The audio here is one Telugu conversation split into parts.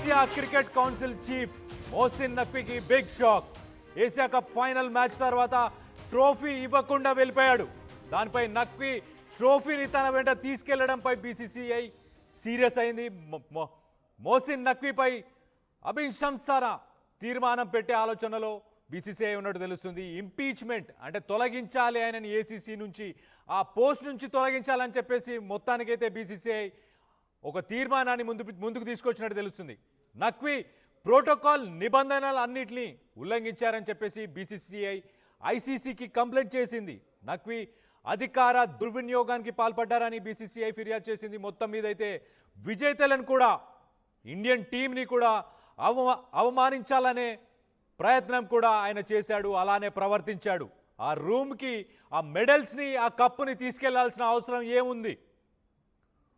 Asia cricket council chief Mohsin నక్వీకి big shock. Asia cup final match తర్వాత ట్రోఫీ ఇవ్వకుండా వెళ్ళిపోయాడు. దానిపై నక్వీ ట్రోఫీని తన వెంట తీసుకెళ్లడంపై బీసీసీఐ సీరియస్ అయింది. మోసిన్ నక్వీపై అభిశంసన తీర్మానం పెట్టే ఆలోచనలో బీసీసీఐ ఉన్నట్టు తెలుస్తుంది. ఇంపీచ్మెంట్ అంటే తొలగించాలి ఆయనని ఏసీసీ నుంచి, ఆ పోస్ట్ నుంచి తొలగించాలని చెప్పేసి మొత్తానికైతే బీసీసీఐ ఒక తీర్మానాన్ని ముందుకు తీసుకొచ్చినట్టు తెలుస్తుంది. నక్వీ ప్రోటోకాల్ నిబంధనలు అన్నింటినీ ఉల్లంఘించారని చెప్పేసి బీసీసీఐ ఐసీసీకి కంప్లైంట్ చేసింది. నక్వీ అధికార దుర్వినియోగానికి పాల్పడ్డారని బీసీసీఐ ఫిర్యాదు చేసింది. మొత్తం మీద అయితే విజేతలను కూడా, ఇండియన్ టీంని కూడా అవమానించాలనే ప్రయత్నం కూడా ఆయన చేశాడు, అలానే ప్రవర్తించాడు. ఆ రూమ్కి ఆ మెడల్స్ని, ఆ కప్పుని తీసుకెళ్లాల్సిన అవసరం ఏముంది?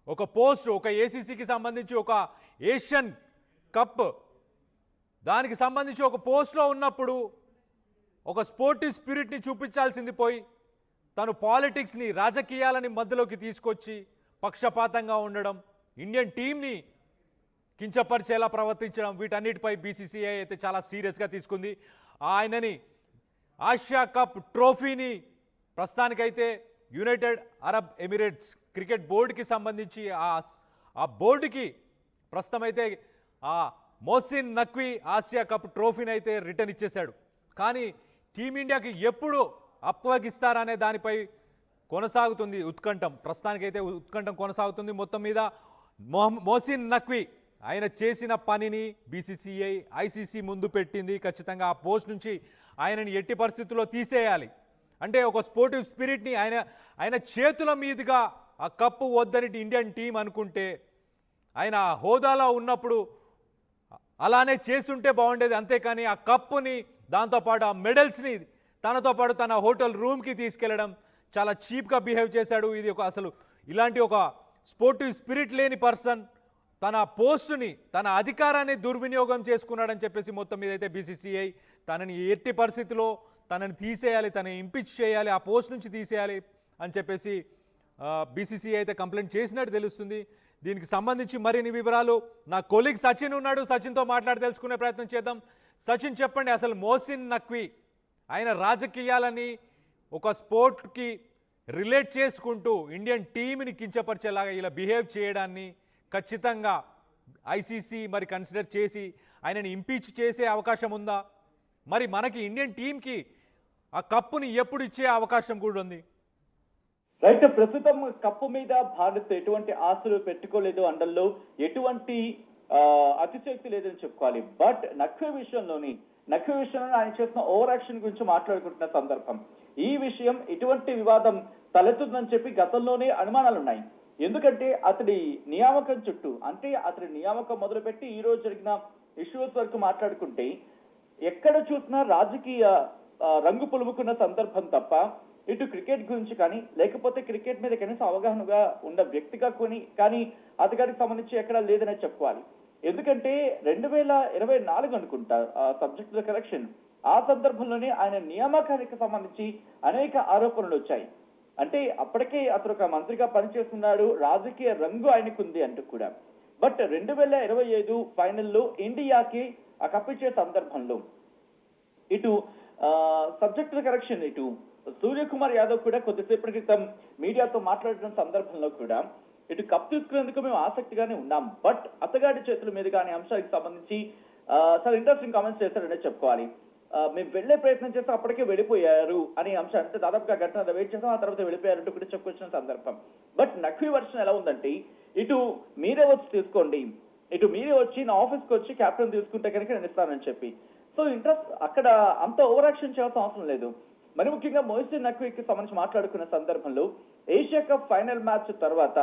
ఒక పోస్ట్, ఒక ఏసీసీకి సంబంధించి ఒక ఏషియన్ కప్ దానికి సంబంధించి ఒక పోస్ట్లో ఉన్నప్పుడు ఒక స్పోర్టివ్ స్పిరిట్ని చూపించాల్సింది పోయి తను పాలిటిక్స్ని, రాజకీయాలని మధ్యలోకి తీసుకొచ్చి పక్షపాతంగా ఉండడం, ఇండియన్ టీంని కించపరిచేలా ప్రవర్తించడం, వీటన్నిటిపై బీసీసీఐ అయితే చాలా సీరియస్గా తీసుకుంది. ఆయనని ఆసియా కప్ ట్రోఫీని ప్రస్తుతానికైతే యునైటెడ్ అరబ్ ఎమిరేట్స్ క్రికెట్ బోర్డుకి సంబంధించి ఆ బోర్డుకి ప్రస్తుతం అయితే ఆ మోసిన్ నక్వీ ఆసియా కప్ ట్రోఫీని అయితే రిటర్న్ ఇచ్చేశాడు. కానీ టీమిండియాకి ఎప్పుడు అప్పగిస్తారనే దానిపై కొనసాగుతుంది ఉత్కంఠం. ప్రస్తుతానికైతే ఉత్కంఠం కొనసాగుతుంది. మొత్తం మీద మోసిన్ నక్వీ ఆయన చేసిన పనిని బీసీసీఐ ఐసీసీ ముందు పెట్టింది. ఖచ్చితంగా ఆ పోస్ట్ నుంచి ఆయనని ఎట్టి పరిస్థితుల్లో తీసేయాలి. అంటే ఒక స్పోర్టివ్ స్పిరిట్ని ఆయన చేతుల మీదుగా ఆ కప్పు వద్దని ఇండియన్ టీం అనుకుంటే, ఆయన హోదాలో ఉన్నప్పుడు అలానే చేస్తుంటే బాగుండేది. అంతేకాని ఆ కప్పుని, దాంతోపాటు ఆ మెడల్స్ని తనతో పాటు తన హోటల్ రూమ్కి తీసుకెళ్లడం చాలా చీప్గా బిహేవ్ చేశాడు. ఇది అసలు ఇలాంటి ఒక స్పోర్టివ్ స్పిరిట్ లేని పర్సన్ తన పోస్టుని, తన అధికారాన్ని దుర్వినియోగం చేసుకున్నాడని చెప్పేసి మొత్తం మీద అయితే బీసీసీఐ తనని ఎట్టి పరిస్థితిలో తనని తీసేయాలి, తనని ఇంపీచ్ చేయాలి, ఆ పోస్ట్ నుంచి తీసేయాలి అని చెప్పేసి బీసీసీఐ అయితే కంప్లైంట్ చేసినట్టు తెలుస్తుంది. దీనికి సంబంధించి మరిన్ని వివరాలు నా కొలీగ్ సచిన్ ఉన్నాడు, సచిన్తో మాట్లాడి తెలుసుకునే ప్రయత్నం చేద్దాం. సచిన్, చెప్పండి, అసలు మోసిన్ నక్వీ ఆయన రాజకీయాలని ఒక స్పోర్ట్కి రిలేట్ చేసుకుంటూ ఇండియన్ టీంని కించపరిచేలాగా ఇలా బిహేవ్ చేయడాన్ని ఖచ్చితంగా ఐసీసీ మరి కన్సిడర్ చేసి ఆయనని ఇంపీచ్ చేసే అవకాశం ఉందా? మరి మనకి ఇండియన్ టీంకి ఆ కప్పుని ఎప్పుడు ఇచ్చే అవకాశం కూడా ఉంది? రైట్, ప్రస్తుతం కప్పు మీద భారత్ ఎటువంటి ఆశలు పెట్టుకోలేదు, అండల్లో ఎటువంటి అతిశక్తి లేదని చెప్పుకోవాలి. బట్ నక్వీ విషయంలో ఆయన చేసిన ఓవర్ యాక్షన్ గురించి మాట్లాడుకుంటున్న సందర్భం, ఈ విషయం ఇటువంటి వివాదం తలెత్తుందని చెప్పి గతంలోనే అనుమానాలున్నాయి. ఎందుకంటే అతడి నియామకం చుట్టూ, అంటే అతడి నియామకం మొదలుపెట్టి ఈ రోజు జరిగిన ఇష్యూస్ వరకు మాట్లాడుకుంటే ఎక్కడ చూసినా రాజకీయ రంగు పులుముకున్న సందర్భం తప్ప ఇటు క్రికెట్ గురించి కానీ, లేకపోతే క్రికెట్ మీద కనీసం అవగాహనగా ఉన్న వ్యక్తిగా కానీ అతగాడికి సంబంధించి ఎక్కడా లేదనే చెప్పుకోవాలి. ఎందుకంటే 2024 అనుకుంటా సబ్జెక్ట్ కరెక్షన్, ఆ సందర్భంలోనే ఆయన నియామకానికి సంబంధించి అనేక ఆరోపణలు వచ్చాయి. అంటే అప్పటికే అతను ఒక మంత్రిగా పనిచేస్తున్నాడు, రాజకీయ రంగు ఆయనకు ఉంది అంటూ కూడా. బట్ 2025 ఫైనల్లో ఇండియాకి ఆ కప్పిచ్చే సందర్భంలో ఇటు సబ్జెక్ట్ కరెక్షన్, ఇటు సూర్యకుమార్ యాదవ్ కూడా కొద్దిసేపటి క్రితం మీడియాతో మాట్లాడిన సందర్భంలో కూడా ఇటు కప్ తీసుకునేందుకు మేము ఆసక్తిగానే ఉన్నాం, బట్ అతగాడి చేతుల మీద కానీ అంశానికి సంబంధించి చాలా ఇంట్రెస్టింగ్ కామెంట్స్ చేశారనే చెప్పుకోవాలి. మేము వెళ్లే ప్రయత్నం చేస్తాం, అప్పటికే వెళ్ళిపోయారు అనే అంశం, అంటే దాదాపుగా గంట వెయిట్ చేస్తాం, ఆ తర్వాత వెళ్ళిపోయారంటూ కూడా చెప్పుకొచ్చిన సందర్భం. బట్ నక్వీ వర్షన్ ఎలా ఉందంటే, ఇటు మీరే వచ్చి తీసుకోండి, ఇటు మీరే వచ్చి నా ఆఫీస్కి వచ్చి క్యాప్టెన్ తీసుకుంటే కనుక నేను ఇస్తానని చెప్పి. సో ఇంట్రెస్ట్ అక్కడ అంత ఓవర్ యాక్షన్ చేయాల్సిన అవసరం లేదు. మరి ముఖ్యంగా మోసిన్ నక్వీకి సంబంధించి మాట్లాడుకున్న సందర్భంలో ఏషియా కప్ ఫైనల్ మ్యాచ్ తర్వాత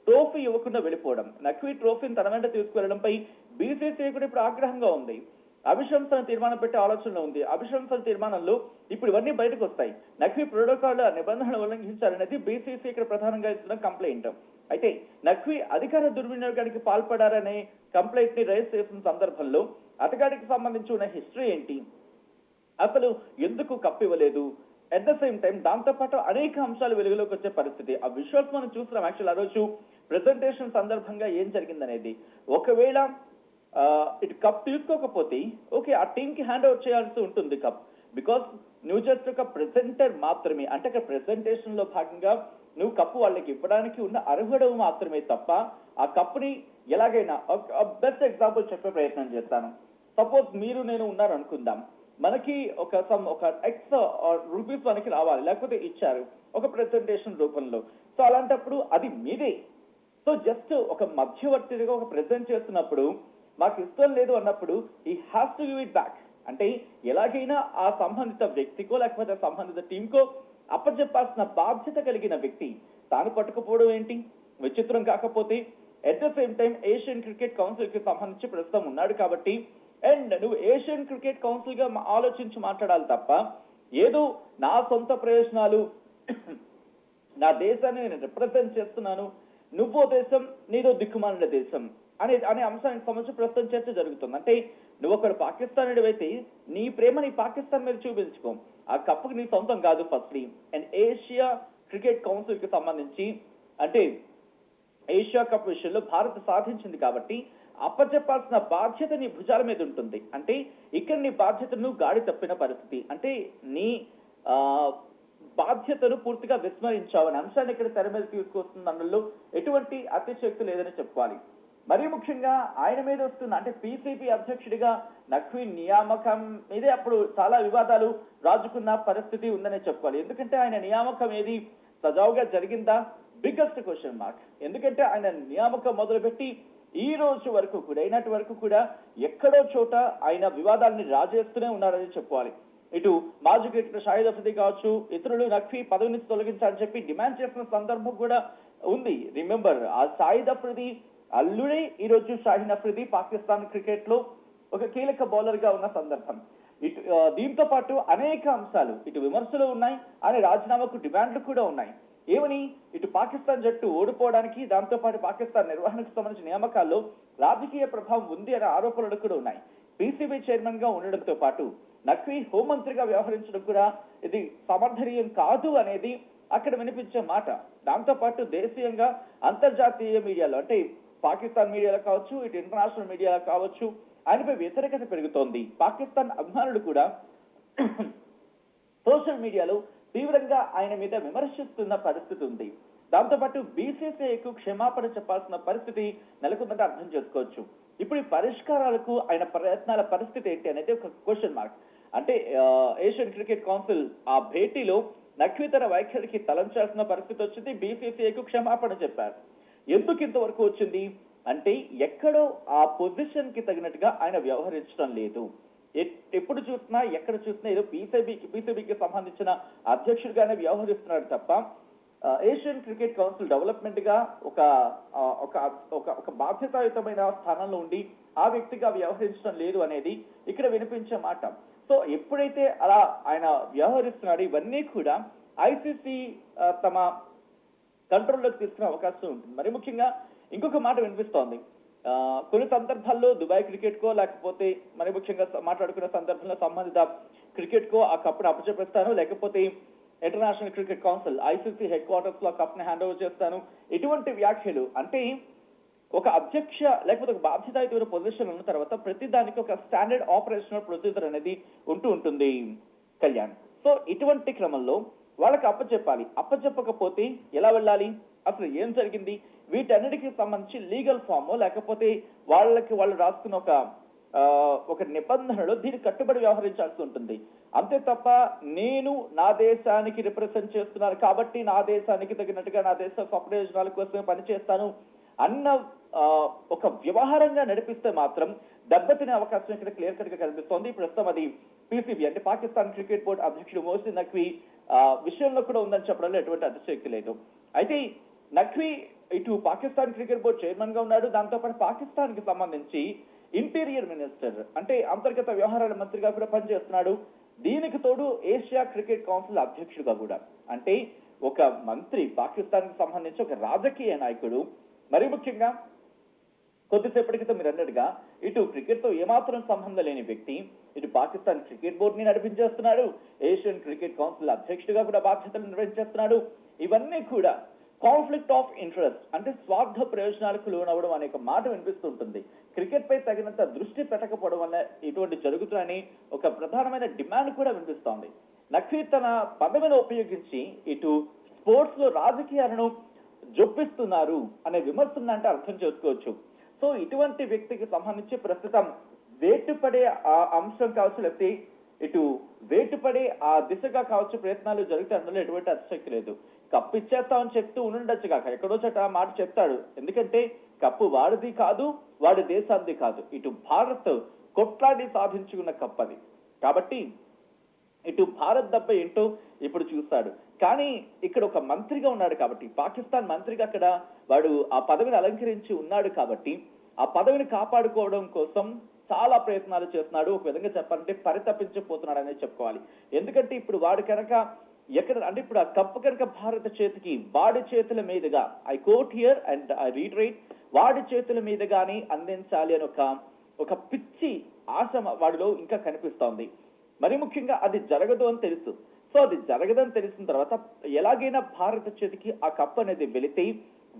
ట్రోఫీ ఇవ్వకుండా వెళ్ళిపోవడం, నక్వీ ట్రోఫీని తన వెంట తీసుకువెళ్ళడంపై బీసీసీఐ కూడా ఇప్పుడు ఆగ్రహంగా ఉంది. అభిశంసన తీర్మానం పెట్టే ఆలోచనలో ఉంది. అభిశంసన తీర్మానంలో ఇప్పుడు ఇవన్నీ బయటకు వస్తాయి. నక్వీ ప్రోటోకాల్ నిబంధనలు ఉల్లంఘించారనేది బీసీసీ ఇక్కడ ప్రధానంగా ఇస్తున్న కంప్లైంట్. అయితే నక్వీ అధికార దుర్వినియోగానికి పాల్పడారనే కంప్లైంట్ ని రైజ్ చేసిన సందర్భంలో అతగాడికి సంబంధించి ఉన్న హిస్టరీ ఏంటి, అసలు ఎందుకు కప్పు ఇవ్వలేదు, అట్ ద సేమ్ టైం దాంతో పాటు అనేక అంశాలు వెలుగులోకి వచ్చే పరిస్థితి. ఆ విజువల్స్ మనం చూస్తున్నాం. యాక్చువల్ ఆ రోజు ప్రెజెంటేషన్ సందర్భంగా ఏం జరిగిందనేది, ఒకవేళ ఇటు కప్ తీసుకోకపోతే ఓకే ఆ టీమ్ కి హ్యాండ్ ఓవర్ చేయాల్సి ఉంటుంది కప్, బికాస్ నువ్వు జస్ట్ ఒక ప్రెజెంటర్ మాత్రమే, అంటే అక్కడ ప్రెజెంటేషన్ లో భాగంగా నువ్వు కప్పు వాళ్ళకి ఇవ్వడానికి ఉన్న అర్హుడవు మాత్రమే తప్ప ఆ కప్పుని ఎలాగైనా బెస్ట్ ఎగ్జాంపుల్ చెప్పే ప్రయత్నం చేస్తాను. సపోజ్ మీరు నేను ఉన్నారు అనుకుందాం, మనకి ఒక ఎక్స్ రూపీస్ మనకి రావాలి, లేకపోతే ఇచ్చారు ఒక ప్రెజెంటేషన్ రూపంలో. సో అలాంటప్పుడు అది మీదే. సో జస్ట్ ఒక మధ్యవర్తిగా ఒక ప్రెజెంట్ చేస్తున్నప్పుడు మాకు ఇష్టం లేదు అన్నప్పుడు ఈ has to give it back, అంటే ఎలాగైనా ఆ సంబంధిత వ్యక్తికో లేకపోతే సంబంధిత టీంకో అప్పచెప్పాల్సిన బాధ్యత కలిగిన వ్యక్తి తాను పట్టుకుపోవడం ఏంటి విచిత్రం కాకపోతే. At the same time Asian cricket council కి సంబంధించి ప్రస్తుతం ఉన్నాడు కాబట్టి, అండ్ నువ్వు ఏషియన్ క్రికెట్ కౌన్సిల్ గా ఆలోచించి మాట్లాడాలి తప్ప ఏదో నా సొంత ప్రయోజనాలు నా దేశాన్ని నేను రిప్రజెంట్ చేస్తున్నాను, నువ్వో దేశం నీదో దిక్కుమాలిన దేశం అనే అంశానికి సంబంధించి ప్రస్తుతం చర్చ జరుగుతుంది. అంటే నువ్వు ఒకడు పాకిస్తాన్ అయితే నీ ప్రేమ నీ పాకిస్తాన్ మీద చూపించుకో, ఆ కప్పుకి నీ సొంతం కాదు firstly. And Asia cricket council కి సంబంధించి అంటే ఏషియా కప్ విషయంలో భారత్ సాధించింది కాబట్టి అప్పచెప్పాల్సిన బాధ్యత నీ భుజాల మీద ఉంటుంది. అంటే ఇక్కడ నీ బాధ్యతను గాడి తప్పిన పరిస్థితి, అంటే నీ బాధ్యతను పూర్తిగా విస్మరించావని అంశాన్ని ఇక్కడ తెర మీద తీసుకొస్తుంది. అందులో ఎటువంటి అతిశక్తి లేదని చెప్పుకోవాలి. మరీ ముఖ్యంగా ఆయన మీద వస్తున్న అంటే పిసిబి అధ్యక్షుడిగా నఖ్వీ నియామకం మీదే అప్పుడు చాలా వివాదాలు రాజుకున్న పరిస్థితి ఉందనే చెప్పుకోవాలి. ఎందుకంటే ఆయన నియామకం ఏది సజావుగా జరిగిందా బిగ్గెస్ట్ క్వశ్చన్ మార్క్. ఎందుకంటే ఆయన నియామకం మొదలుపెట్టి ఈ రోజు వరకు కూడా అయినటి వరకు కూడా ఎక్కడో చోట ఆయన వివాదాలని రాజేస్తూనే ఉన్నారని చెప్పుకోవాలి. ఇటు మాజీ క్రికెటర్ షాహిద్ అఫ్రిది కావచ్చు, ఇతరులు నఖ్వీ పదవి నుంచి తొలగించాలని చెప్పి డిమాండ్ చేసిన సందర్భం కూడా ఉంది. రిమెంబర్, ఆ షాహిద్ అఫ్రిది అల్లుడే ఈ రోజు షాహీన్ అఫ్రిది పాకిస్తాన్ క్రికెట్ లో ఒక కీలక బౌలర్ గా ఉన్న సందర్భం. ఇటు దీంతో పాటు అనేక అంశాలు, ఇటు విమర్శలు ఉన్నాయి, ఆయన రాజీనామాకు డిమాండ్లు కూడా ఉన్నాయి. ఏమని, ఇటు పాకిస్తాన్ జట్టు ఓడిపోవడానికి, దాంతో పాటు పాకిస్తాన్ నిర్వహణకు సంబంధించిన నియామకాల్లో రాజకీయ ప్రభావం ఉంది అనే ఆరోపణలు కూడా ఉన్నాయి. పిసిబి చైర్మన్ గా ఉండడంతో పాటు నఖ్వీ హోంమంత్రిగా వ్యవహరించడం కూడా ఇది సమర్థనీయం కాదు అనేది అక్కడ వినిపించే మాట. దాంతో పాటు దేశీయంగా అంతర్జాతీయ మీడియాలో అంటే పాకిస్తాన్ మీడియాలో కావచ్చు, ఇటు ఇంటర్నేషనల్ మీడియాలో కావచ్చు ఆయనపై వ్యతిరేకత పెరుగుతోంది. పాకిస్తాన్ అభిమానులు కూడా సోషల్ మీడియాలో తీవ్రంగా ఆయన మీద విమర్శిస్తున్న పరిస్థితి ఉంది. దాంతో పాటు బీసీసీఐకు క్షమాపణ చెప్పాల్సిన పరిస్థితి నెలకొందంటే అర్థం చేసుకోవచ్చు. ఇప్పుడు ఈ పరిష్కారాలకు ఆయన ప్రయత్నాల పరిస్థితి ఏంటి అనేది ఒక క్వశ్చన్ మార్క్. అంటే ఏషియన్ క్రికెట్ కౌన్సిల్ ఆ భేటీలో నఖ్వీ తన వైఖరికి తలంచాల్సిన పరిస్థితి వచ్చింది. బీసీసీఐకు క్షమాపణ చెప్పారు. ఎందుకు ఇంతవరకు వచ్చింది అంటే ఎక్కడో ఆ పొజిషన్ కి తగినట్టుగా ఆయన వ్యవహరించడం లేదు. ఎప్పుడు చూసినా ఎక్కడ చూసినా ఏదో పీసీబీకి సంబంధించిన అధ్యక్షుడిగానే వ్యవహరిస్తున్నాడు తప్ప ఏషియన్ క్రికెట్ కౌన్సిల్ డెవలప్మెంట్ గా ఒక బాధ్యతాయుతమైన స్థానంలో ఉండి ఆ వ్యక్తిగా వ్యవహరించడం లేదు అనేది ఇక్కడ వినిపించే మాట. సో ఎప్పుడైతే అలా ఆయన వ్యవహరిస్తున్నాడు ఇవన్నీ కూడా ఐసీసీ తమ కంట్రోల్లోకి తీసుకునే అవకాశం ఉంటుంది. మరి ముఖ్యంగా ఇంకొక మాట వినిపిస్తోంది, కొన్ని సందర్భాల్లో దుబాయ్ క్రికెట్ కో లేకపోతే మరి ముఖ్యంగా మాట్లాడుకునే సందర్భంలో సంబంధిత క్రికెట్ కో ఆ కప్పును అప్పచెప్పేస్తాను, లేకపోతే international cricket council ICC head quarters లో కప్ ని హ్యాండ్ ఓవర్ చేస్తాను. ఇటువంటి వ్యాఖ్యలు అంటే ఒక అధ్యక్ష లేకపోతే ఒక బాధ్యతాయుతమైన పొజిషన్ ఉన్న తర్వాత ప్రతి దానికి ఒక స్టాండర్డ్ ఆపరేషనల్ ప్రొసీజర్ అనేది ఉంటుంది కళ్యాణ్. సో ఇటువంటి క్రమంలో వాళ్ళకి అప్పచెప్పాలి. అప్పచెప్పకపోతే ఎలా వెళ్ళాలి, అసలు ఏం జరిగింది, వీటన్నిటికీ సంబంధించి లీగల్ ఫామ్ లేకపోతే వాళ్ళు రాసుకున్న ఒక నిబంధనలో దీనికి కట్టుబడి వ్యవహరించాల్సి ఉంటుంది. అంతే తప్ప నేను నా దేశానికి రిప్రజెంట్ చేస్తున్నాను కాబట్టి నా దేశానికి తగినట్టుగా నా దేశ స్వప్రయోజనాల కోసమే పనిచేస్తాను అన్న ఒక వ్యవహారంగా నడిపిస్తే మాత్రం దెబ్బతినే అవకాశం ఇక్కడ క్లియర్ కట్ గా కనిపిస్తోంది. ప్రస్తుతం అది పీసీబీ అంటే పాకిస్తాన్ క్రికెట్ బోర్డు అధ్యక్షుడు మోహసిన్ నఖ్వీ విషయంలో కూడా ఉందని చెప్పడంలో ఎటువంటి అతిశయోక్తి లేదు. అయితే నఖ్వీ ఇటు పాకిస్తాన్ క్రికెట్ బోర్డు చైర్మన్ గా ఉన్నాడు, దాంతో పాటు పాకిస్తాన్ కి సంబంధించి ఇంటీరియర్ మినిస్టర్ అంటే అంతర్గత వ్యవహారాల మంత్రిగా కూడా పనిచేస్తున్నాడు. దీనికి తోడు ఏషియా క్రికెట్ కౌన్సిల్ అధ్యక్షుడిగా కూడా, అంటే ఒక మంత్రి పాకిస్తాన్ కి సంబంధించి ఒక రాజకీయ నాయకుడు, మరీ ముఖ్యంగా కొద్దిసేపటి క్రితం మీరు అన్నట్టుగా ఇటు క్రికెట్ తో ఏమాత్రం సంబంధం లేని వ్యక్తి ఇటు పాకిస్తాన్ క్రికెట్ బోర్డు ని నడిపించేస్తున్నాడు, ఏషియన్ క్రికెట్ కౌన్సిల్ అధ్యక్షుడిగా కూడా బాధ్యతలు నిర్వహించేస్తున్నాడు. ఇవన్నీ కూడా కాన్ఫ్లిక్ట్ ఆఫ్ ఇంట్రెస్ట్ అంటే స్వార్థ ప్రయోజనాలకు లోనవ్వడం అనే ఒక మాట వినిపిస్తుంటుంది. క్రికెట్ పై తగినంత దృష్టి పెట్టకపోవడం వల్ల ఇటువంటి జరుగుతున్నాయని ఒక ప్రధానమైన డిమాండ్ కూడా వినిపిస్తోంది. నఖ్వీ తన పదవిని ఉపయోగించి ఇటు స్పోర్ట్స్ లో రాజకీయాలను జొప్పిస్తున్నారు అనే విమర్శను అంటే అర్థం చేసుకోవచ్చు. సో ఇటువంటి వ్యక్తికి సంబంధించి ప్రస్తుతం వేటుపడే ఆ అంశం కావచ్చు, లేకపోతే ఇటు వేటుపడే ఆ దిశగా కావచ్చు ప్రయత్నాలు జరుగుతాయి. అందులో ఎటువంటి అతిశక్తి లేదు. కప్పు ఇచ్చేస్తామని చెప్తూ ఉండొచ్చు కాక ఎక్కడో చోట ఆ మాట చెప్తాడు. ఎందుకంటే కప్పు వాడిది కాదు, వాడి దేశానికి కాదు, ఇటు భారత్ కొట్లాడి సాధించుకున్న కప్ అది. కాబట్టి ఇటు భారత్ దెబ్బ ఏంటో ఇప్పుడు చూస్తాడు. కానీ ఇక్కడ ఒక మంత్రిగా ఉన్నాడు కాబట్టి, పాకిస్తాన్ మంత్రిగా అక్కడ వాడు ఆ పదవిని అలంకరించి ఉన్నాడు కాబట్టి ఆ పదవిని కాపాడుకోవడం కోసం చాలా ప్రయత్నాలు చేస్తున్నాడు. ఒక విధంగా చెప్పాలంటే పరితపించిపోతున్నాడు అనేది చెప్పుకోవాలి. ఎందుకంటే ఇప్పుడు వాడు కనుక ఎక్కడ అంటే ఇప్పుడు ఆ కప్పు కనుక భారత చేతికి వాడి చేతుల మీదుగా, I quote here and I retreat, వాడి చేతుల మీదుగాని అందించాలి అని ఒక పిచ్చి ఆశ వాడిలో ఇంకా కనిపిస్తోంది. మరి ముఖ్యంగా అది జరగదు అని తెలుసు. సో అది జరగదని తెలిసిన తర్వాత ఎలాగైనా భారత చేతికి ఆ కప్ అనేది వెళితే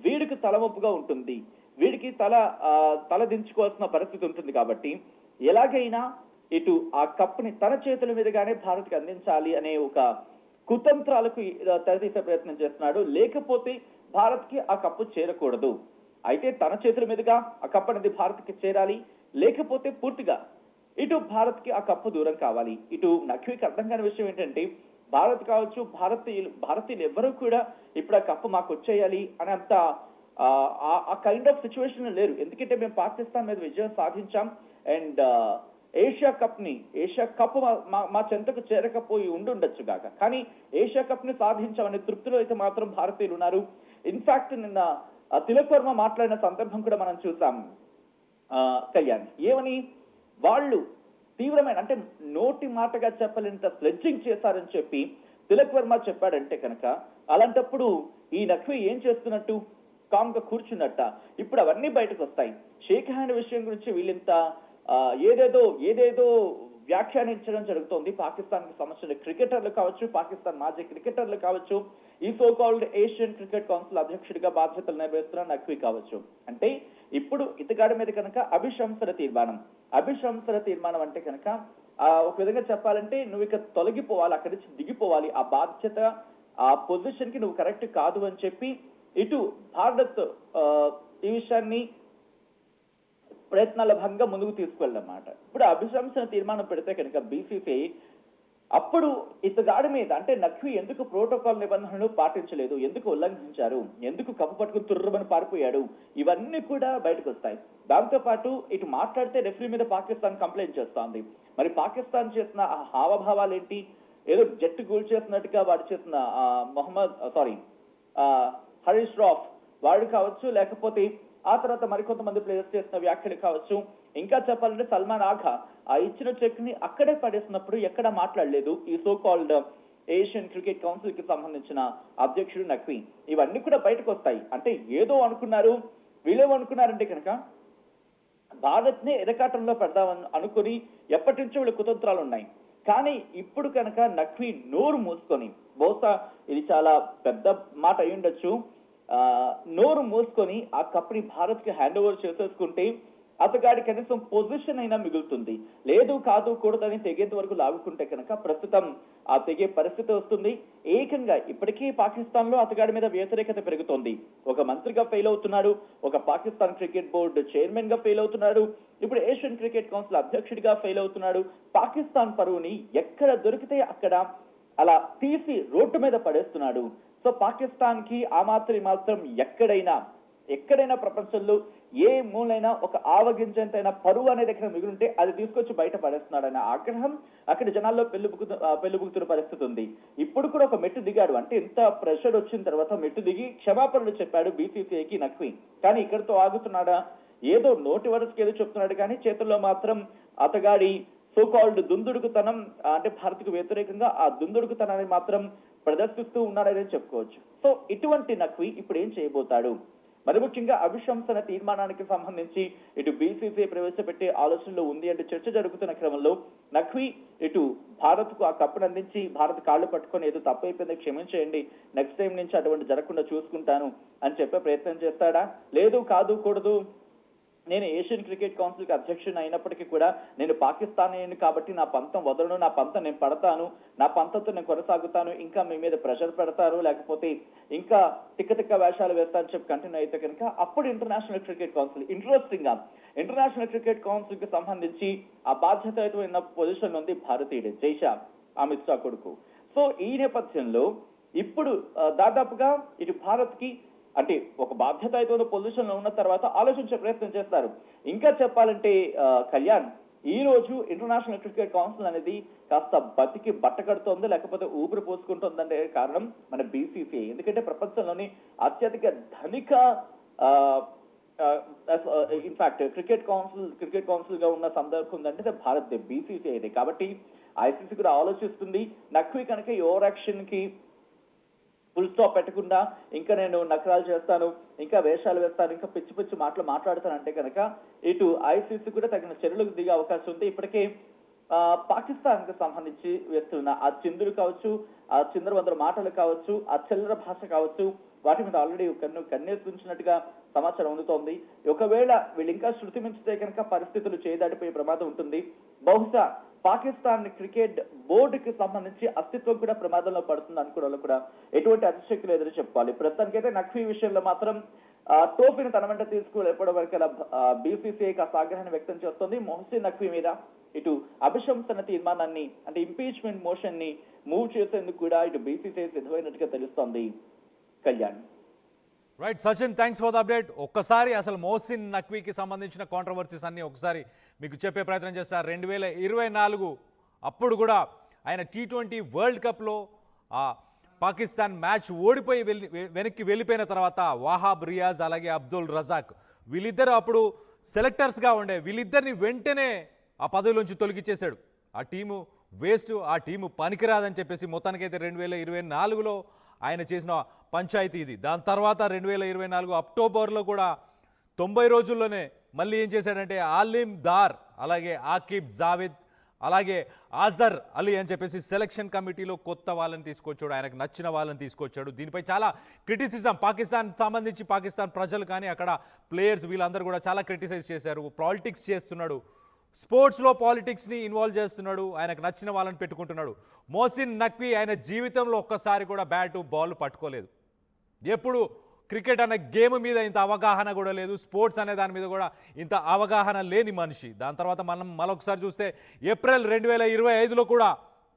వీడికి తలమొప్పుగా ఉంటుంది, వీడికి తల దించుకోవాల్సిన పరిస్థితి ఉంటుంది. కాబట్టి ఎలాగైనా ఇటు ఆ కప్పుని తన చేతుల మీదుగానే భారత్కి అందించాలి అనే ఒక కుతంత్రాలకు తెరతీసే ప్రయత్నం చేస్తున్నాడు. లేకపోతే భారత్ కి ఆ కప్పు చేరకూడదు. అయితే తన చేతుల మీదుగా ఆ కప్పు అనేది భారత్ కి చేరాలి, లేకపోతే పూర్తిగా ఇటు భారత్ కి ఆ కప్పు దూరం కావాలి. ఇటు నఖ్వీకి అర్థం కాని విషయం ఏంటంటే భారత్ కావచ్చు, భారతీయులు ఎవరూ కూడా ఇప్పుడు ఆ కప్పు మాకు వచ్చేయాలి అని అంత ఆ కైండ్ ఆఫ్ సిచ్యువేషన్ లేరు. ఎందుకంటే మేము పాకిస్తాన్ మీద విజయం సాధించాం అండ్ ఏషియా కప్ మా చెంతకు చేరకపోయి ఉండుండొచ్చు కాక, కానీ ఏషియా కప్ ని సాధించామనే తృప్తిలో అయితే మాత్రం భారతీయులు ఉన్నారు. ఇన్ఫాక్ట్ నిన్న తిలక్ వర్మ మాట్లాడిన సందర్భం కూడా మనం చూసాం కళ్యాణ్. ఏమని వాళ్ళు తీవ్రమైన అంటే నోటి మాటగా చెప్పలేంత స్లెడ్జింగ్ చేశారని చెప్పి తిలక్ వర్మ చెప్పాడంటే కనుక, అలాంటప్పుడు ఈ నఖ్వీ ఏం చేస్తున్నట్టు, కామ్గా కూర్చున్నట్ట. ఇప్పుడు అవన్నీ బయటకు వస్తాయి. షేక్ హ్యాండ్ విషయం గురించి వీళ్ళింత ఏదేదో వ్యాఖ్యానించడం జరుగుతోంది. పాకిస్తాన్ కి సంబంధించిన క్రికెటర్లు కావచ్చు, పాకిస్తాన్ మాజీ క్రికెటర్లు కావచ్చు, ఈ so called Asian cricket council అధ్యక్షుడిగా బాధ్యతలు నెరవేరుస్తున్న నఖ్వీ కావచ్చు. అంటే ఇప్పుడు ఇతగాడి మీద కనుక అభిశంసన తీర్మానం అంటే కనుక ఒక విధంగా చెప్పాలంటే నువ్వు ఇక తొలగిపోవాలి, అక్కడి నుంచి దిగిపోవాలి, ఆ బాధ్యత ఆ పొజిషన్ కి నువ్వు కరెక్ట్ కాదు అని చెప్పి ఇటు భారత్ ఈ విషయాన్ని ప్రయత్నాల భాగంగా ముందుకు తీసుకెళ్ళాలన్నమాట. ఇప్పుడు అభిశంసన తీర్మానం పెడితే కనుక బీసీసీఐ అప్పుడు ఇతగాడి మీద అంటే నఖ్వీ ఎందుకు ప్రోటోకాల్ నిబంధనలు పాటించలేదు, ఎందుకు ఉల్లంఘించారు, ఎందుకు కప్పు పట్టుకుని తుర్రమని పారిపోయాడు, ఇవన్నీ కూడా బయటకు వస్తాయి. దాంతో పాటు ఇటు మాట్లాడితే రెఫరీ మీద పాకిస్తాన్ కంప్లైంట్ చేస్తోంది. మరి పాకిస్తాన్ చేసిన ఆ హావభావాలు ఏంటి, ఏదో జట్టు గోల్ చేస్తున్నట్టుగా వాడు చేసిన హరీష్ రాఫ్ వాడు కావచ్చు, లేకపోతే ఆ తర్వాత మరికొంతమంది ప్లేయర్స్ చేసిన వ్యాఖ్యలు కావచ్చు, ఇంకా చెప్పాలంటే సల్మాన్ ఆఘా ఆ ఇచ్చిన చెక్ ని అక్కడే పడేసినప్పుడు ఎక్కడ మాట్లాడలేదు ఈ so called Asian cricket council కి సంబంధించిన అధ్యక్షుడు నఖ్వీ. ఇవన్నీ కూడా బయటకు వస్తాయి. అంటే ఏదో అనుకున్నారు, వీళ్ళేమనుకున్నారంటే కనుక భారత్ ని ఎరకాటంలో పెడదామని అనుకుని ఎప్పటి నుంచో వీళ్ళ కుతంత్రాలు ఉన్నాయి. కానీ ఇప్పుడు కనుక నఖ్వీ నోరు మూసుకొని, బహుశా ఇది చాలా పెద్ద మాట అయి ఉండొచ్చు, నోరు మూసుకొని ఆ కప్ని భారత్ కి హ్యాండ్ ఓవర్ చేసేసుకుంటే అతగాడి కనీసం పొజిషన్ అయినా మిగులుతుంది. లేదు కాదు కూడదని తెగేంత వరకు లాగుకుంటే కనుక ప్రస్తుతం ఆ తెగే పరిస్థితి వస్తుంది. ఏకంగా ఇప్పటికీ పాకిస్తాన్ లో అతగాడి మీద వ్యతిరేకత పెరుగుతోంది. ఒక మంత్రిగా ఫెయిల్ అవుతున్నాడు, ఒక పాకిస్తాన్ క్రికెట్ బోర్డు చైర్మన్ గా ఫెయిల్ అవుతున్నాడు, ఇప్పుడు ఏషియన్ క్రికెట్ కౌన్సిల్ అధ్యక్షుడిగా ఫెయిల్ అవుతున్నాడు. పాకిస్తాన్ పరువుని ఎక్కడ దొరికితే అక్కడ అలా తీసి రోడ్డు మీద పడేస్తున్నాడు. సో పాకిస్తాన్ కి ఆ మాత్రం ఎక్కడైనా ప్రపంచంలో ఏ మూలైనా ఒక ఆవగించేంతైనా పరువు అనేది ఎక్కడ మిగులుంటే అది తీసుకొచ్చి బయట పడేస్తున్నాడు అనే ఆగ్రహం అక్కడ జనాల్లో పెళ్లిబుకుతున్న పరిస్థితి ఉంది. ఇప్పుడు కూడా ఒక మెట్టు దిగాడు. అంటే ఇంత ప్రెషర్ వచ్చిన తర్వాత మెట్టు దిగి క్షమాపణలు చెప్పాడు బీసీసీఐకి నఖ్వీ. కానీ ఇక్కడితో ఆగుతున్నాడా, ఏదో నోటి వరుసకి ఏదో చెప్తున్నాడు కానీ చేతుల్లో మాత్రం అతగాడి సో కాల్డ్ దుందుడుకుతనం అంటే భారత్కు వ్యతిరేకంగా ఆ దుందుడుకుతనాన్ని మాత్రం ప్రదర్శిస్తూ ఉన్నాడని చెప్పుకోవచ్చు. సో ఇటువంటి నఖ్వీ ఇప్పుడు ఏం చేయబోతాడు, మరి ముఖ్యంగా అభిశంసన తీర్మానానికి సంబంధించి ఇటు బీసీసీఐ ప్రవేశపెట్టే ఆలోచనలో ఉంది అంటే చర్చ జరుగుతున్న క్రమంలో నఖ్వీ ఇటు భారత్ కు ఆ కప్పును అందించి భారత్ కాళ్ళు పట్టుకొని ఏదో తప్పు అయిపోయింది క్షమించేయండి, నెక్స్ట్ టైం నుంచి అటువంటి జరగకుండా చూసుకుంటాను అని చెప్పే ప్రయత్నం చేస్తాడా, లేదు కాదు కూడదు నేను ఏషియన్ క్రికెట్ కౌన్సిల్కి అధ్యక్షుని అయినప్పటికీ కూడా నేను పాకిస్తానీ కాబట్టి నా పంతం వదలను, నా పంతం నేను పడతాను, నా పంతంతో నేను కొనసాగుతాను, ఇంకా మీ మీద ప్రెషర్ పెడతారు, లేకపోతే ఇంకా తిక్క వేషాలు వేస్తారని చెప్పి కంటిన్యూ అయితే కనుక అప్పుడు ఇంటర్నేషనల్ క్రికెట్ కౌన్సిల్ ఇంట్రెస్టింగ్ గా ఇంటర్నేషనల్ క్రికెట్ కౌన్సిల్ కి సంబంధించి ఆ బాధ్యతయుతమైన పొజిషన్ ఉంది భారతీయుడు జైషా అమిత్ షా కొడుకు. సో ఈ నేపథ్యంలో ఇప్పుడు దాదాపుగా ఇటు భారత్ కి అంటే ఒక బాధ్యతాయుతమైన పొజిషన్ లో ఉన్న తర్వాత ఆలోచించే ప్రయత్నం చేస్తారు. ఇంకా చెప్పాలంటే కళ్యాణ్, ఈ రోజు ఇంటర్నేషనల్ క్రికెట్ కౌన్సిల్ అనేది కాస్త బతికి బట్టకడుతోంది, లేకపోతే ఊపిరి పోసుకుంటుందంటే కారణం మన బీసీసీఐ. ఎందుకంటే ప్రపంచంలోని అత్యధిక ధనిక ఇన్ఫాక్ట్ క్రికెట్ కౌన్సిల్ గా ఉన్న సందర్భం ఉందంటే భారత్ బీసీసీఐ. కాబట్టి ఐసీసీ కూడా ఆలోచిస్తుంది, నఖ్వీ కనుక ఈ ఓవర్ యాక్షన్ కి ఫుల్ స్టాప్ పెట్టకుండా ఇంకా నేను నకరాలు చేస్తాను, ఇంకా వేషాలు వేస్తాను, ఇంకా పిచ్చి మాటలు మాట్లాడతానంటే కనుక ఇటు ఐసీసీ కూడా తగిన చర్యలకు దిగే అవకాశం ఉంది. ఇప్పటికే పాకిస్తాన్ కి సంబంధించి వేస్తున్న ఆ చిందులు కావచ్చు, ఆ చిందరవందర మాటలు కావచ్చు, ఆ చిల్లర భాష కావచ్చు, వాటి మీద ఆల్రెడీ కన్నేస్తుంచినట్టుగా సమాచారం అందుతోంది. ఒకవేళ వీళ్ళు ఇంకా శృతి మించితే కనుక పరిస్థితులు చేదాటిపోయే ప్రమాదం ఉంటుంది. బహుశా పాకిస్తాన్ క్రికెట్ బోర్డుకి సంబంధించి అస్తిత్వం కూడా ప్రమాదంలో పడుతుంది అనుకోవడంలో కూడా ఎటువంటి అతిశక్తి లేదని చెప్పుకోవాలి. ప్రస్తుతానికైతే నఖ్వీ విషయంలో మాత్రం ట్రోఫీని తన వెంట తీసుకువెళ్ళడం వరకు బీసీసీఐ కాస్త ఆగ్రహాన్ని వ్యక్తం చేస్తుంది. మొహసిన్ నఖ్వీ మీద ఇటు అభిశంసన తీర్మానాన్ని అంటే ఇంపీచ్మెంట్ మోషన్ ని మూవ్ చేసేందుకు కూడా ఇటు బీసీసీఐ సిద్ధమైనట్టుగా తెలుస్తోంది. Kalyan. Right Sachin, thanks for the update. ఒక్కసారి అసలు మొహసిన్ నఖ్వీకి సంబంధించిన కాంట్రవర్సీస్ అన్ని ఒకసారి మీకు చెప్పే ప్రయత్నం చేస్తారు. 2024 అప్పుడు కూడా ఆయన T20 వరల్డ్ కప్లో పాకిస్తాన్ మ్యాచ్ ఓడిపోయి వెనక్కి వెళ్ళిపోయిన తర్వాత వాహాబ్ రియాజ్ అలాగే అబ్దుల్ రజాక్ వీళ్ళిద్దరు అప్పుడు సెలెక్టర్స్గా ఉండే, వీళ్ళిద్దరిని వెంటనే ఆ పదవిలోంచి తొలగించేశాడు. ఆ టీము వేస్ట్, ఆ టీము పనికిరాదని చెప్పేసి మొత్తానికైతే 2024లో ఆయన చేసిన పంచాయతీ ఇది. దాని తర్వాత 2024 అక్టోబర్లో కూడా 90 రోజుల్లోనే మళ్ళీ ఏం చేశాడంటే ఆలిమ్ దార్ అలాగే ఆకిబ్ జావేద్ అలాగే ఆజర్ అలీ అని చెప్పేసి సెలక్షన్ కమిటీలో కొత్త వాళ్ళని తీసుకొచ్చాడు, ఆయనకు నచ్చిన వాళ్ళని తీసుకొచ్చాడు. దీనిపై చాలా క్రిటిసిజం పాకిస్తాన్ సంబంధించి పాకిస్తాన్ ప్రజలు కానీ అక్కడ ప్లేయర్స్ వీళ్ళందరూ కూడా చాలా క్రిటిసైజ్ చేశారు. పాలిటిక్స్ చేస్తున్నాడు, స్పోర్ట్స్లో పాలిటిక్స్ని ఇన్వాల్వ్ చేస్తున్నాడు, ఆయనకు నచ్చిన వాళ్ళని పెట్టుకుంటున్నాడు. మొహసిన్ నఖ్వీ ఆయన జీవితంలో ఒక్కసారి కూడా బ్యాటు బాల్ పట్టుకోలేదు. ఎప్పుడు క్రికెట్ అనే గేమ్ మీద ఇంత అవగాహన కూడా లేదు, స్పోర్ట్స్ అనే దాని మీద కూడా ఇంత అవగాహన లేని మనిషి. దాని తర్వాత మనం మరొకసారి చూస్తే ఏప్రిల్ 2025లో కూడా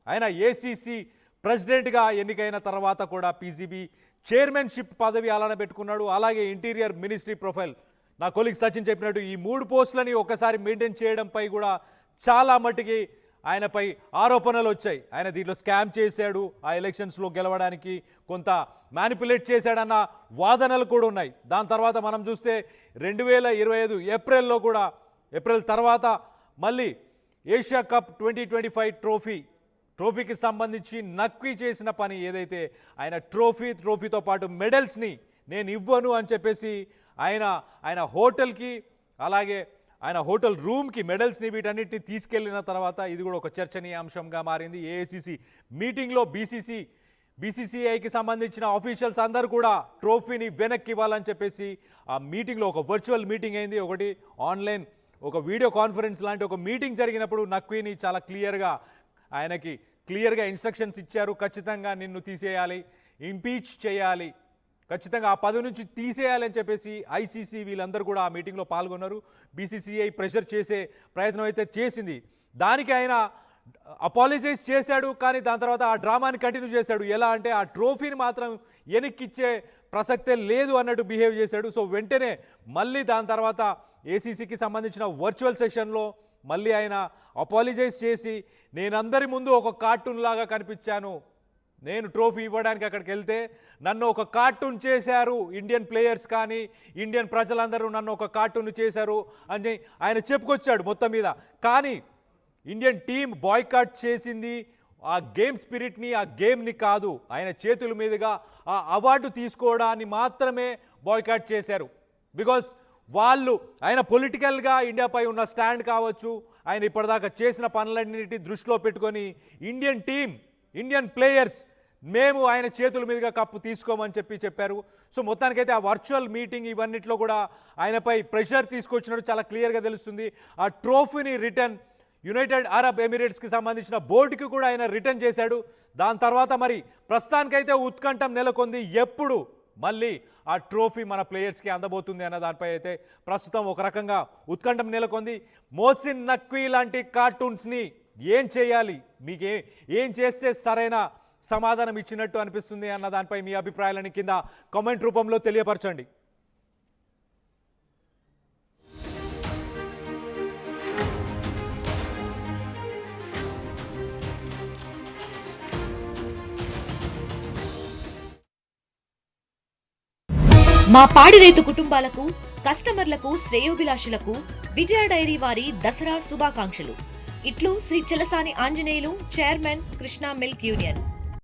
ఆయన ఏసీసీ ప్రెసిడెంట్గా ఎన్నికైన తర్వాత కూడా పీసీబీ చైర్మన్షిప్ పదవి అలానే పెట్టుకున్నాడు. అలాగే ఇంటీరియర్ మినిస్ట్రీ ప్రొఫైల్ నా కొలీగ్ సచిన్ చెప్పినట్టు ఈ 3 పోస్టులని ఒకసారి మెయింటైన్ చేయడంపై కూడా చాలా మట్టుకి ఆయనపై ఆరోపణలు వచ్చాయి. ఆయన దీంట్లో స్కామ్ చేశాడు, ఆ ఎలక్షన్స్లో గెలవడానికి కొంత మ్యానిపులేట్ చేశాడన్న వాదనలు కూడా ఉన్నాయి. దాని తర్వాత మనం చూస్తే 2025 ఏప్రిల్లో కూడా ఏప్రిల్ తర్వాత మళ్ళీ ఏషియా కప్ 2025 ట్రోఫీకి సంబంధించి నఖ్వీ చేసిన పని ఏదైతే ఆయన ట్రోఫీతో పాటు మెడల్స్ని నేను ఇవ్వను అని చెప్పేసి ఆయన హోటల్కి అలాగే ఆయన హోటల్ రూమ్కి మెడల్స్ని వీటన్నిటిని తీసుకెళ్లిన తర్వాత ఇది కూడా ఒక చర్చనీయాంశంగా మారింది. ఏఐసిసి మీటింగ్లో బీసీసీఐకి సంబంధించిన ఆఫీషియల్స్ అందరూ కూడా ట్రోఫీని వెనక్కి ఇవ్వాలని చెప్పేసి ఆ మీటింగ్లో ఒక వర్చువల్ మీటింగ్ అయింది, ఒకటి ఆన్లైన్ ఒక వీడియో కాన్ఫరెన్స్ లాంటి ఒక మీటింగ్ జరిగినప్పుడు నఖ్వీని చాలా ఆయనకి క్లియర్గా ఇన్స్ట్రక్షన్స్ ఇచ్చారు. ఖచ్చితంగా నిన్ను తీసేయాలి, ఇంపీచ్ చేయాలి, ఖచ్చితంగా ఆ పదవి నుంచి తీసేయాలని చెప్పేసి ఐసీసీ వీళ్ళందరూ కూడా ఆ మీటింగ్లో పాల్గొన్నారు. బీసీసీఐ ప్రెషర్ చేసే ప్రయత్నం అయితే చేసింది. దానికి ఆయన అపాలజైజ్ చేశాడు, కానీ దాని తర్వాత ఆ డ్రామాని కంటిన్యూ చేశాడు. ఎలా అంటే ఆ ట్రోఫీని మాత్రం వెనక్కిచ్చే ప్రసక్తే లేదు అన్నట్టు బిహేవ్ చేశాడు. సో వెంటనే మళ్ళీ దాని తర్వాత ఏసీసీకి సంబంధించిన వర్చువల్ సెషన్లో మళ్ళీ ఆయన అపాలజైజ్ చేసి నేనందరి ముందు ఒక కార్టూన్ లాగా కనిపించాను, నేను ట్రోఫీ ఇవ్వడానికి అక్కడికి వెళ్తే నన్ను ఒక కార్టూన్ చేశారు, ఇండియన్ ప్లేయర్స్ కానీ ఇండియన్ ప్రజలందరూ నన్ను ఒక కార్టూన్ చేశారు అని ఆయన చెప్పుకొచ్చాడు మొత్తం మీద. కానీ ఇండియన్ టీం బాయ్కాట్ చేసింది ఆ గేమ్ స్పిరిట్ని, ఆ గేమ్ని కాదు, ఆయన చేతుల మీదుగా ఆ అవార్డు తీసుకోవడాన్ని మాత్రమే బాయ్కాట్ చేశారు. బికాస్ వాళ్ళు ఆయన పొలిటికల్గా ఇండియాపై ఉన్న స్టాండ్ కావచ్చు, ఆయన ఇప్పటిదాకా చేసిన పనులన్నిటి దృష్టిలో పెట్టుకొని ఇండియన్ టీం ఇండియన్ ప్లేయర్స్ మేము ఆయన చేతుల మీదుగా కప్పు తీసుకోమని చెప్పారు. సో మొత్తానికైతే ఆ వర్చువల్ మీటింగ్ ఇవన్నిట్లో కూడా ఆయనపై ప్రెషర్ తీసుకొచ్చినట్టు చాలా క్లియర్గా తెలుస్తుంది. ఆ ట్రోఫీని రిటర్న్ యునైటెడ్ అరబ్ ఎమిరేట్స్కి సంబంధించిన బోర్డుకి కూడా ఆయన రిటర్న్ చేశాడు. దాని తర్వాత మరి ప్రస్తుతానికైతే ఉత్కంఠం నెలకొంది, ఎప్పుడు మళ్ళీ ఆ ట్రోఫీ మన ప్లేయర్స్కి అందబోతుంది అన్న దానిపై అయితే ప్రస్తుతం ఒక రకంగా ఉత్కంఠం నెలకొంది. మోసిన్ నక్వీ లాంటి కార్టూన్స్ని ఏం చేయాలి, మీకు ఏం చేస్తే సరైన సమాధానం ఇచ్చినట్టు అనిపిస్తుంది అన్న దానిపై మీ అభిప్రాయాలని కింద కామెంట్ రూపంలో తెలియపరచండి. మా పాడి రైతు కుటుంబాలకు, కస్టమర్లకు, శ్రేయోభిలాషులకు విజయ డైరీ వారి దసరా శుభాకాంక్షలు. ఇట్లు Sri Chalasani Anjaneyulu, chairman, Krishna milk union.